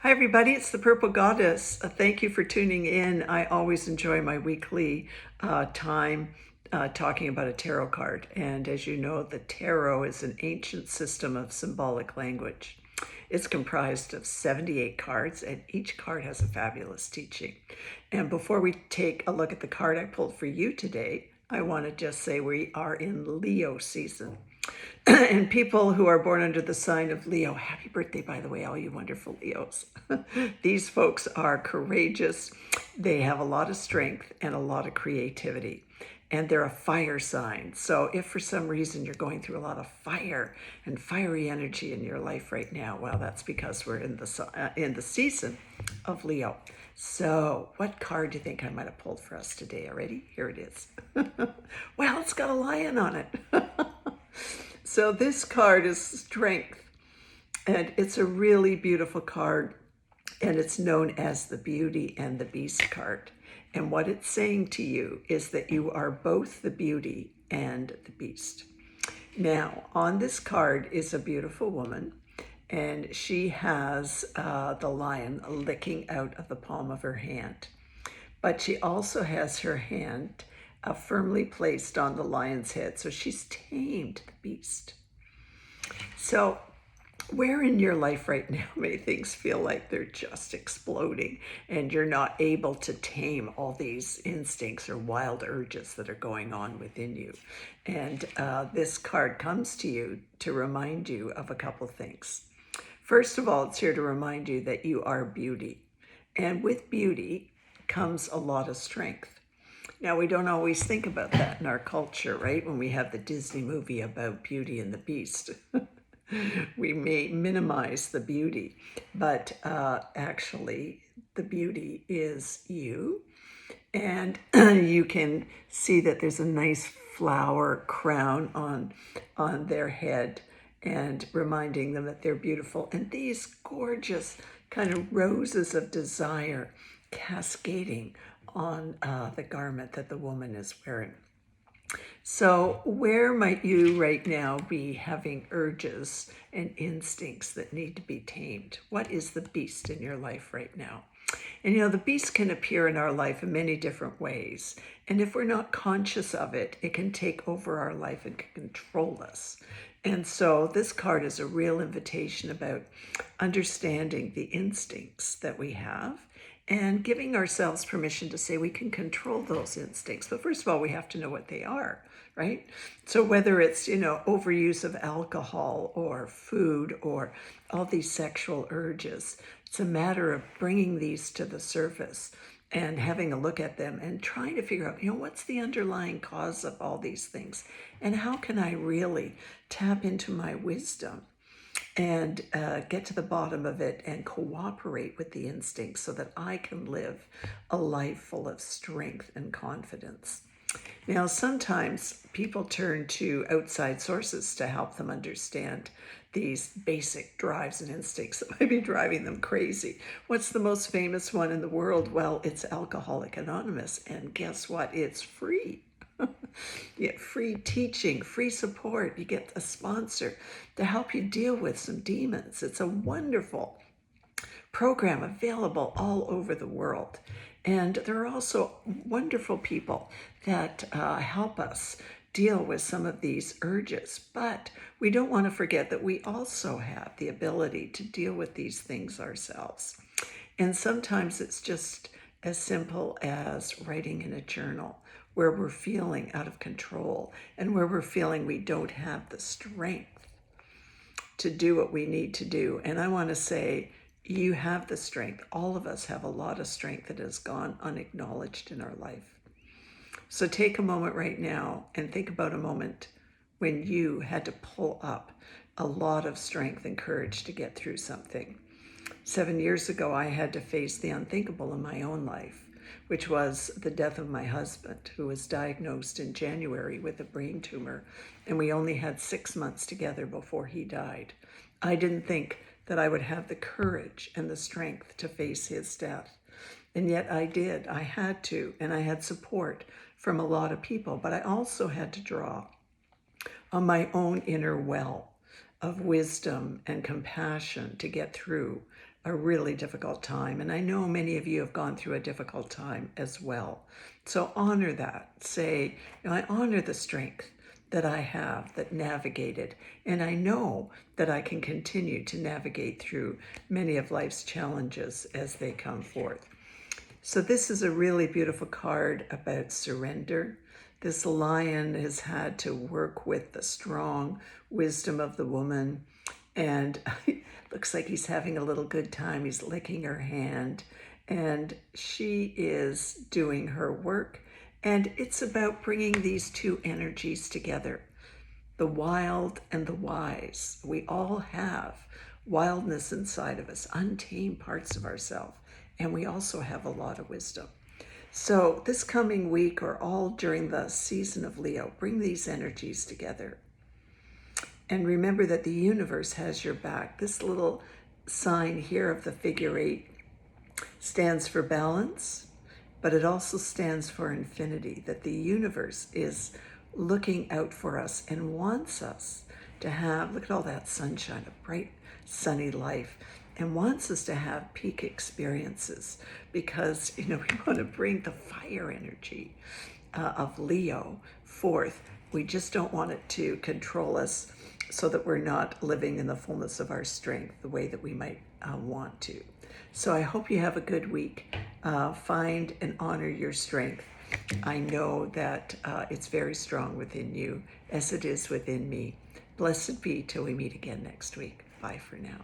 Hi, everybody. It's the Purple Goddess. Thank you for tuning in. I always enjoy my weekly time talking about a tarot card. And as you know, the tarot is an ancient system of symbolic language. It's comprised of 78 cards, and each card has a fabulous teaching. And before we take a look at the card I pulled for you today, I want to just say we are in Leo season. And people who are born under the sign of Leo, happy birthday, by the way, all you wonderful Leos. These folks are courageous. They have a lot of strength and a lot of creativity. And they're a fire sign. So if for some reason you're going through a lot of fire and fiery energy in your life right now, well, that's because we're in the season of Leo. So what card do you think I might have pulled for us today already? Here it is. Well, it's got a lion on it. So this card is strength, and it's a really beautiful card, and it's known as the Beauty and the Beast card. And what it's saying to you is that you are both the beauty and the beast. Now, on this card is a beautiful woman, and she has the lion licking out of the palm of her hand. But she also has her hand firmly placed on the lion's head. So she's tamed the beast. So where in your life right now may things feel like they're just exploding and you're not able to tame all these instincts or wild urges that are going on within you? And this card comes to you to remind you of a couple things. First of all, it's here to remind you that you are beauty. And with beauty comes a lot of strength. Now, we don't always think about that in our culture, right? When we have the Disney movie about Beauty and the Beast, we may minimize the beauty, but actually the beauty is you. And you can see that there's a nice flower crown on their head and reminding them that they're beautiful. And these gorgeous kind of roses of desire cascading on the garment that the woman is wearing. So where might you right now be having urges and instincts that need to be tamed? What is the beast in your life right now? And the beast can appear in our life in many different ways. And if we're not conscious of it, it can take over our life and can control us. And so this card is a real invitation about understanding the instincts that we have and giving ourselves permission to say we can control those instincts. But first of all, we have to know what they are, right? So whether it's, overuse of alcohol or food or all these sexual urges, it's a matter of bringing these to the surface and having a look at them and trying to figure out, what's the underlying cause of all these things? And how can I really tap into my wisdom and get to the bottom of it and cooperate with the instincts so that I can live a life full of strength and confidence. Now, sometimes people turn to outside sources to help them understand these basic drives and instincts that might be driving them crazy. What's the most famous one in the world? Well, it's Alcoholics Anonymous. And guess what? It's free. You get free teaching, free support. You get a sponsor to help you deal with some demons. It's a wonderful program available all over the world. And there are also wonderful people that help us deal with some of these urges. But we don't want to forget that we also have the ability to deal with these things ourselves. And sometimes it's just as simple as writing in a journal where we're feeling out of control and where we're feeling we don't have the strength to do what we need to do. And I want to say, you have the strength. All of us have a lot of strength that has gone unacknowledged in our life. So take a moment right now and think about a moment when you had to pull up a lot of strength and courage to get through something. 7 years ago, I had to face the unthinkable in my own life, which was the death of my husband, who was diagnosed in January with a brain tumor, and we only had 6 months together before he died. I didn't think that I would have the courage and the strength to face his death. And yet I did. I had to, and I had support from a lot of people, but I also had to draw on my own inner well of wisdom and compassion to get through a really difficult time. And I know many of you have gone through a difficult time as well. So honor that. Say, I honor the strength that I have that navigated. And I know that I can continue to navigate through many of life's challenges as they come forth. So this is a really beautiful card about surrender. This lion has had to work with the strong wisdom of the woman, and looks like he's having a little good time. He's licking her hand, and she is doing her work. And it's about bringing these two energies together, the wild and the wise. We all have wildness inside of us, untamed parts of ourselves, and we also have a lot of wisdom. So this coming week, or all during the season of Leo, bring these energies together. And remember that the universe has your back. This little sign here of the figure 8 stands for balance, but it also stands for infinity, that the universe is looking out for us and wants us to have, look at all that sunshine, a bright, sunny life, and wants us to have peak experiences because, we want to bring the fire energy of Leo forth. We just don't want it to control us so that we're not living in the fullness of our strength the way that we might want to. So I hope you have a good week. Find and honor your strength. I know that it's very strong within you, as it is within me. Blessed be till we meet again next week. Bye for now.